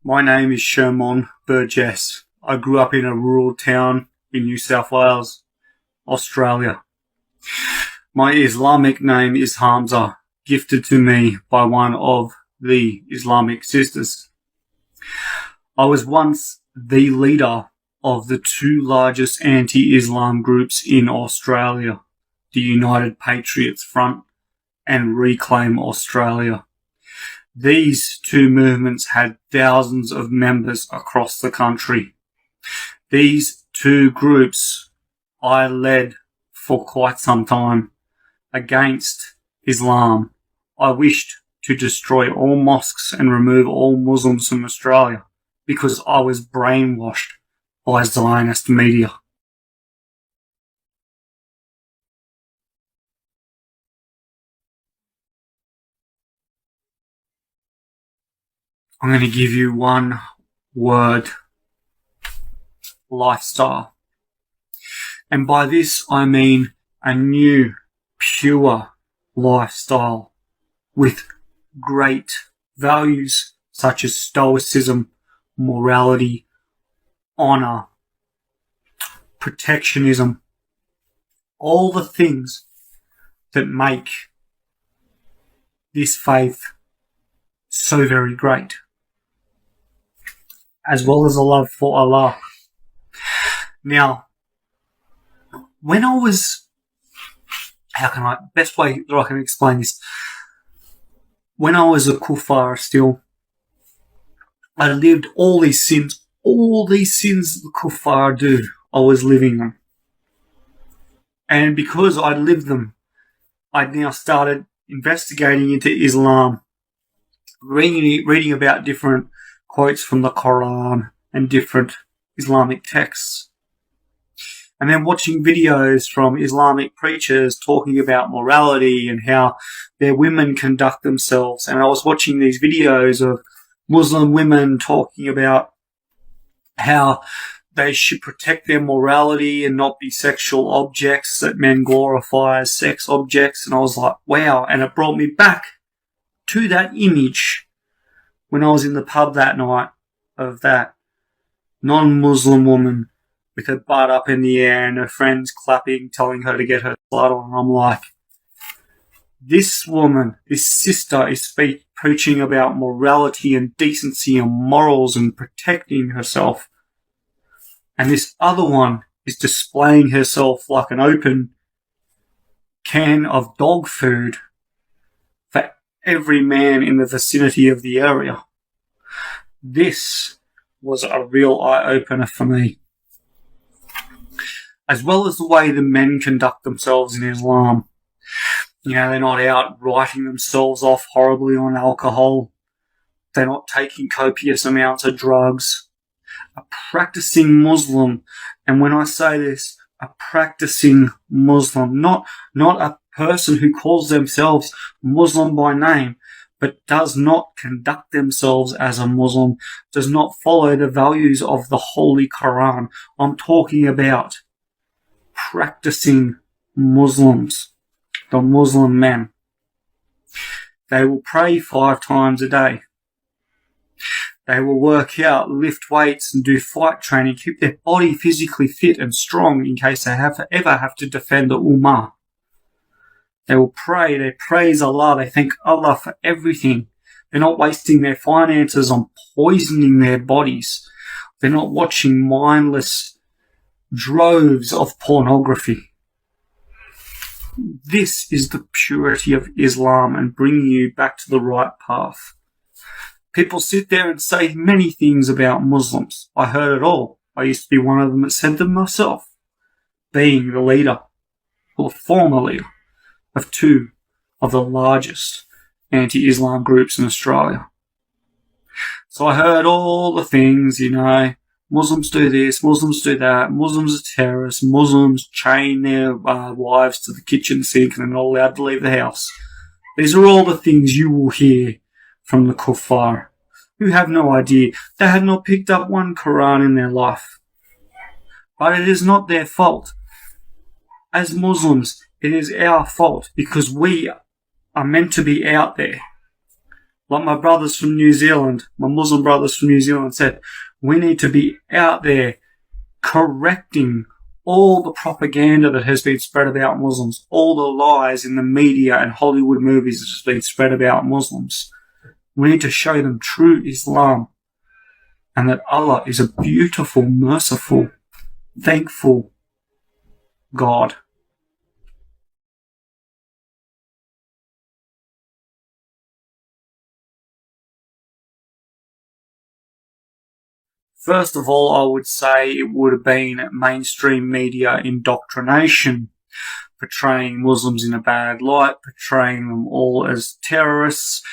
My name is Sherman Burgess. I grew up in a rural town in New South Wales, Australia. My Islamic name is Hamza, gifted to me by one of the Islamic sisters. I was once the leader of the two largest anti-Islam groups in Australia, the United Patriots Front and Reclaim Australia. These two movements had thousands of members across the country. These two groups I led for quite some time against Islam. I wished to destroy all mosques and remove all Muslims from Australia because I was brainwashed by Zionist media. I'm going to give you one word: lifestyle. And by this I mean a new, pure lifestyle with great values such as stoicism, morality, honour, protectionism, all the things that make this faith so very great, as well as a love for Allah. Now, when I was, best way that I can explain this, when I was a kuffar still, I lived all these sins that the kuffar do, I was living them. And because I lived them, I now started investigating into Islam, reading about different quotes from the Quran and different Islamic texts, and then watching videos from Islamic preachers talking about morality and how their women conduct themselves. And I was watching these videos of Muslim women talking about how they should protect their morality and not be sexual objects that men glorify as sex objects. And I was like, wow. And it brought me back to that image when I was in the pub that night of that non-Muslim woman with her butt up in the air and her friends clapping, telling her to get her slut on. And I'm like, this woman, this sister is preaching about morality and decency and morals and protecting herself. And this other one is displaying herself like an open can of dog food for every man in the vicinity of the area. This was a real eye-opener for me. As well as the way the men conduct themselves in Islam. You know, they're not out writing themselves off horribly on alcohol. They're not taking copious amounts of drugs. A practicing Muslim, and when I say this, a practicing Muslim, not a person who calls themselves Muslim by name, but does not conduct themselves as a Muslim, does not follow the values of the Holy Quran. I'm talking about practicing Muslims, the Muslim men. They will pray 5 times a day. They will work out, lift weights and do fight training, keep their body physically fit and strong in case they ever have to defend the Ummah. They will pray, they praise Allah, they thank Allah for everything. They're not wasting their finances on poisoning their bodies. They're not watching mindless droves of pornography. This is the purity of Islam and bringing you back to the right path. People sit there and say many things about Muslims. I heard it all. I used to be one of them that said them myself, being the leader, or former leader, of 2 of the largest anti-Islam groups in Australia. So I heard all the things, you know, Muslims do this, Muslims do that, Muslims are terrorists, Muslims chain their wives to the kitchen sink and they're not allowed to leave the house. These are all the things you will hear from the kuffar, who have no idea. They have not picked up one Quran in their life. But it is not their fault. As Muslims, it is our fault because we are meant to be out there Like my brothers from New Zealand, my Muslim brothers from New Zealand said, we need to be out there correcting all the propaganda that has been spread about Muslims, all the lies in the media and Hollywood movies that has been spread about Muslims. We need to show them true Islam and that Allah is a beautiful, merciful, thankful God. First of all, I would say it would have been mainstream media indoctrination, portraying Muslims in a bad light, portraying them all as terrorists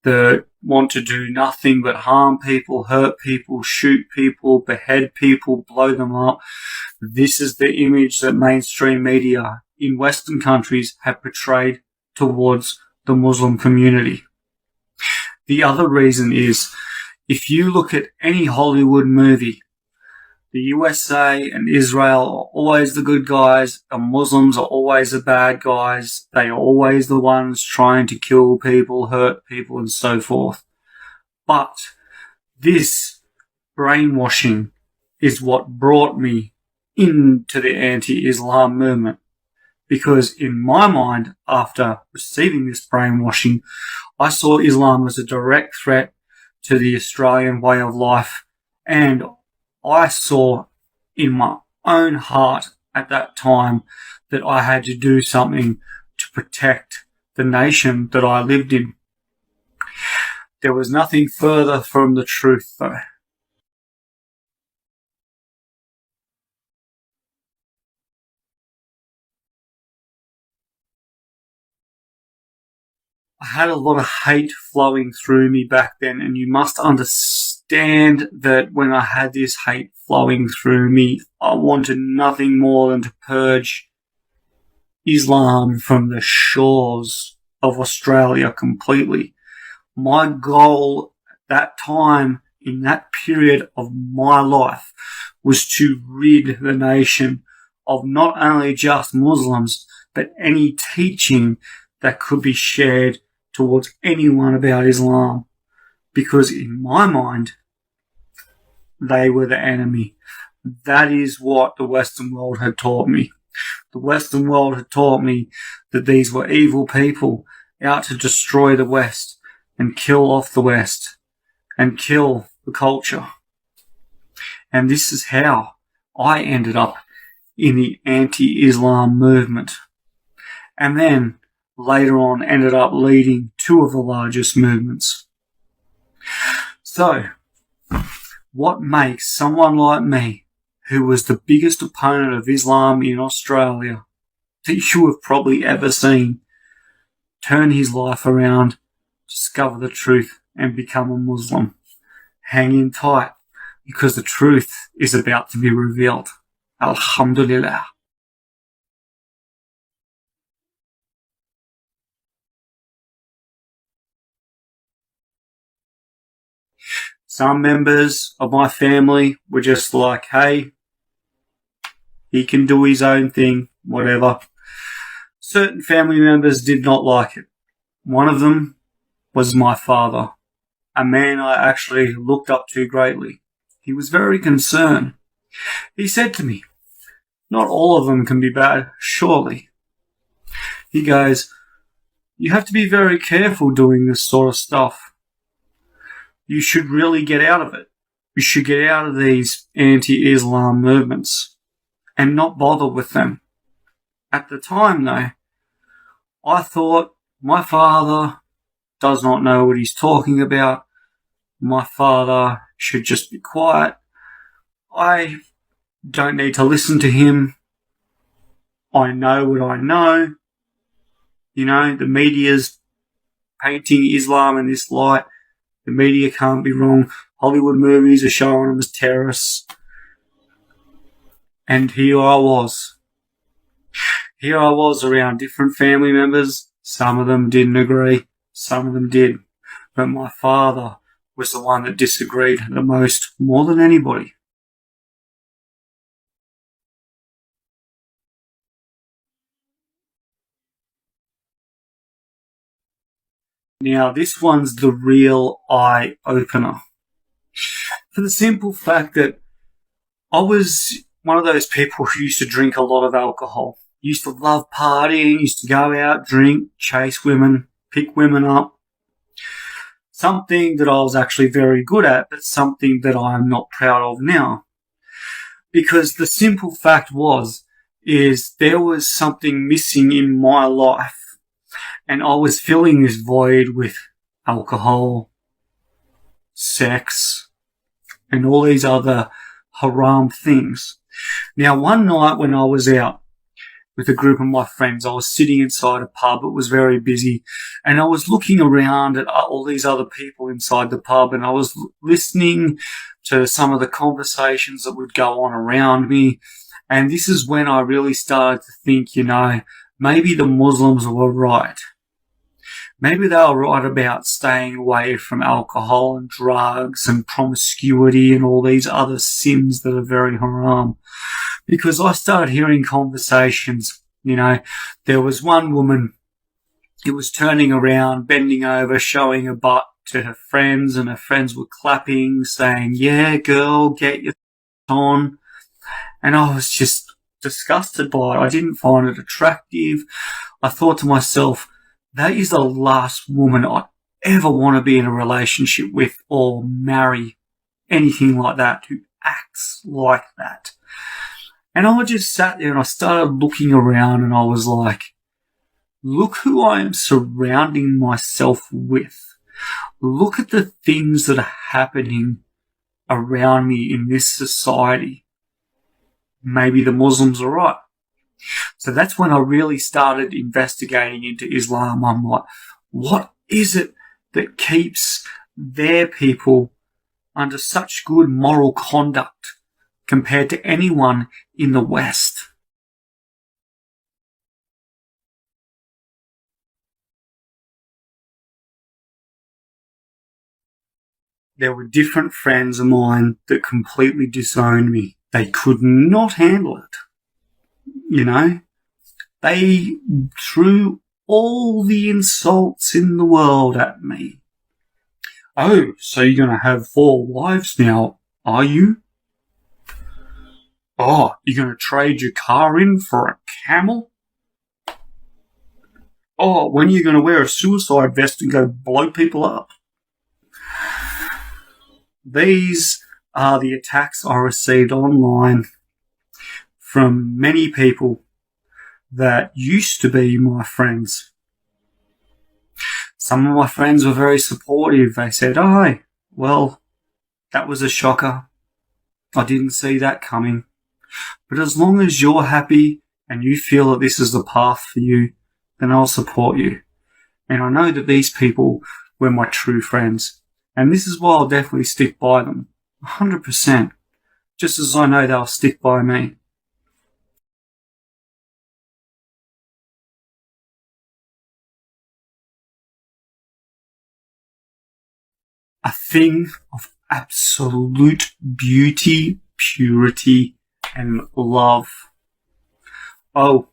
that want to do nothing but harm people, hurt people, shoot people, behead people, blow them up. This is the image that mainstream media in Western countries have portrayed towards the Muslim community. The other reason is, if you look at any Hollywood movie, the USA and Israel are always the good guys, and Muslims are always the bad guys. They are always the ones trying to kill people, hurt people, and so forth. But this brainwashing is what brought me into the anti-Islam movement. Because in my mind, after receiving this brainwashing, I saw Islam as a direct threat to the Australian way of life, and I saw in my own heart at that time that I had to do something to protect the nation that I lived in. There was nothing further from the truth, though. I had a lot of hate flowing through me back then, and you must understand that when I had this hate flowing through me, I wanted nothing more than to purge Islam from the shores of Australia completely. My goal at that time, in that period of my life, was to rid the nation of not only just Muslims, but any teaching that could be shared towards anyone about Islam. Because in my mind, they were the enemy. That is what the Western world had taught me. The Western world had taught me that these were evil people out to destroy the West and kill off the West and kill the culture. And this is how I ended up in the anti-Islam movement. And then later on ended up leading two of the largest movements. So, what makes someone like me, who was the biggest opponent of Islam in Australia that you have probably ever seen, turn his life around, discover the truth, and become a Muslim? Hang in tight, because the truth is about to be revealed. Alhamdulillah. Some members of my family were just like, hey, he can do his own thing, whatever. Certain family members did not like it. One of them was my father, a man I actually looked up to greatly. He was very concerned. He said to me, not all of them can be bad, surely. He goes, you have to be very careful doing this sort of stuff. You should really get out of it. You should get out of these anti-Islam movements and not bother with them. At the time, though, I thought my father does not know what he's talking about. My father should just be quiet. I don't need to listen to him. I know what I know. You know, the media's painting Islam in this light. The media can't be wrong. Hollywood movies are showing them as terrorists. And here I was. Here I was around different family members. Some of them didn't agree. Some of them did. But my father was the one that disagreed the most, more than anybody. Now, this one's the real eye opener. For the simple fact that I was one of those people who used to drink a lot of alcohol. Used to love partying, used to go out, drink, chase women, pick women up. Something that I was actually very good at, but something that I am not proud of now. Because the simple fact is there was something missing in my life, and I was filling this void with alcohol, sex, and all these other haram things. Now, one night when I was out with a group of my friends, I was sitting inside a pub. It was very busy, and I was looking around at all these other people inside the pub, and I was listening to some of the conversations that would go on around me. And this is when I really started to think, maybe the Muslims were right. Maybe they were right about staying away from alcohol and drugs and promiscuity and all these other sins that are very haram. Because I started hearing conversations, there was one woman who was turning around, bending over, showing a butt to her friends, and her friends were clapping, saying, "Yeah, girl, get your on." And I was just disgusted by it. I didn't find it attractive. I thought to myself, that is the last woman I ever want to be in a relationship with or marry, anything like that, who acts like that. And I just sat there and I started looking around, and I was like, look who I am surrounding myself with. Look at the things that are happening around me in this society. Maybe the Muslims are right. So that's when I really started investigating into Islam. I'm like, what is it that keeps their people under such good moral conduct compared to anyone in the West? There were different friends of mine that completely disowned me. They could not handle it. They threw all the insults in the world at me. "Oh, so you're going to have 4 wives now, are you? Oh, you're going to trade your car in for a camel? Oh, when are you going to wear a suicide vest and go blow people up?" These are the attacks I received online from many people that used to be my friends. Some of my friends were very supportive. They said, "Oh, well, that was a shocker. I didn't see that coming. But as long as you're happy and you feel that this is the path for you, then I'll support you." And I know that these people were my true friends. And this is why I'll definitely stick by them. 100%. Just as I know they'll stick by me. A thing of absolute beauty, purity, and love. Oh,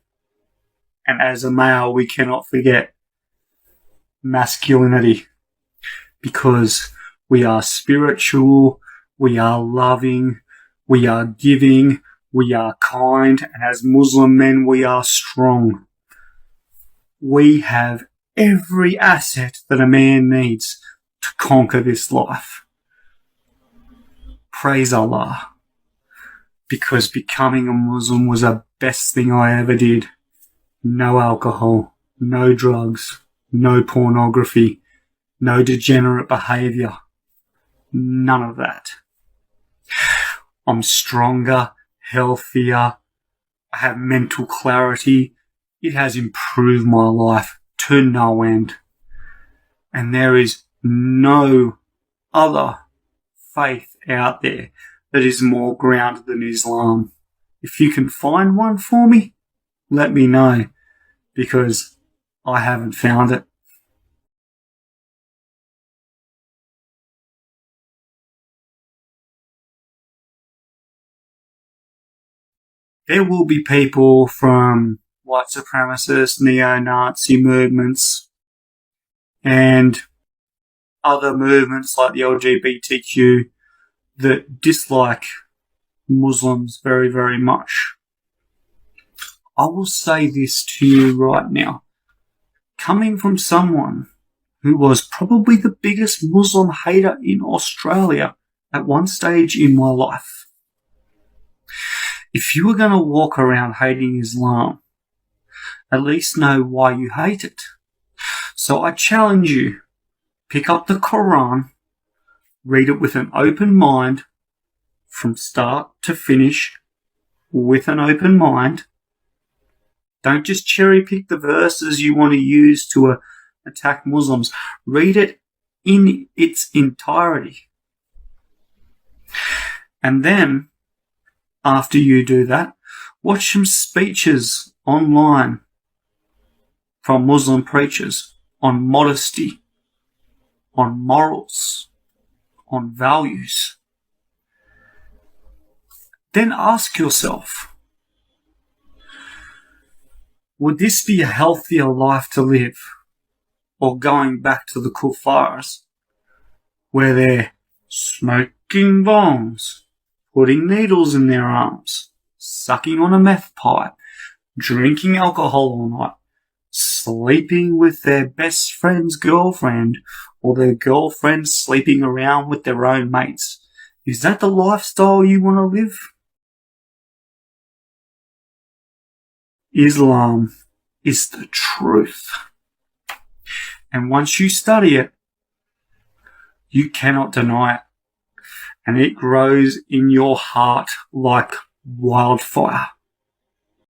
and as a male, we cannot forget masculinity, because we are spiritual, we are loving, we are giving, we are kind, and as Muslim men, we are strong. We have every asset that a man needs to conquer this life. Praise Allah. Because becoming a Muslim was the best thing I ever did. No alcohol, no drugs, no pornography, no degenerate behaviour. None of that. I'm stronger, healthier, I have mental clarity. It has improved my life to no end. And there is no other faith out there that is more grounded than Islam. If you can find one for me, let me know, because I haven't found it. There will be people from white supremacist, neo-Nazi movements and other movements like the LGBTQ that dislike Muslims very, very much. I will say this to you right now. Coming from someone who was probably the biggest Muslim hater in Australia at one stage in my life, if you were going to walk around hating Islam, at least know why you hate it. So I challenge you, pick up the Quran, read it with an open mind, from start to finish, with an open mind. Don't just cherry pick the verses you want to use to attack Muslims. Read it in its entirety. And then, after you do that, watch some speeches online from Muslim preachers on modesty, on morals, on values. Then ask yourself, would this be a healthier life to live? Or going back to the kuffars, where they're smoking bongs, putting needles in their arms, sucking on a meth pipe, drinking alcohol all night, sleeping with their best friend's girlfriend, or their girlfriend sleeping around with their own mates. Is that the lifestyle you want to live? Islam is the truth. And once you study it, you cannot deny it. And it grows in your heart like wildfire.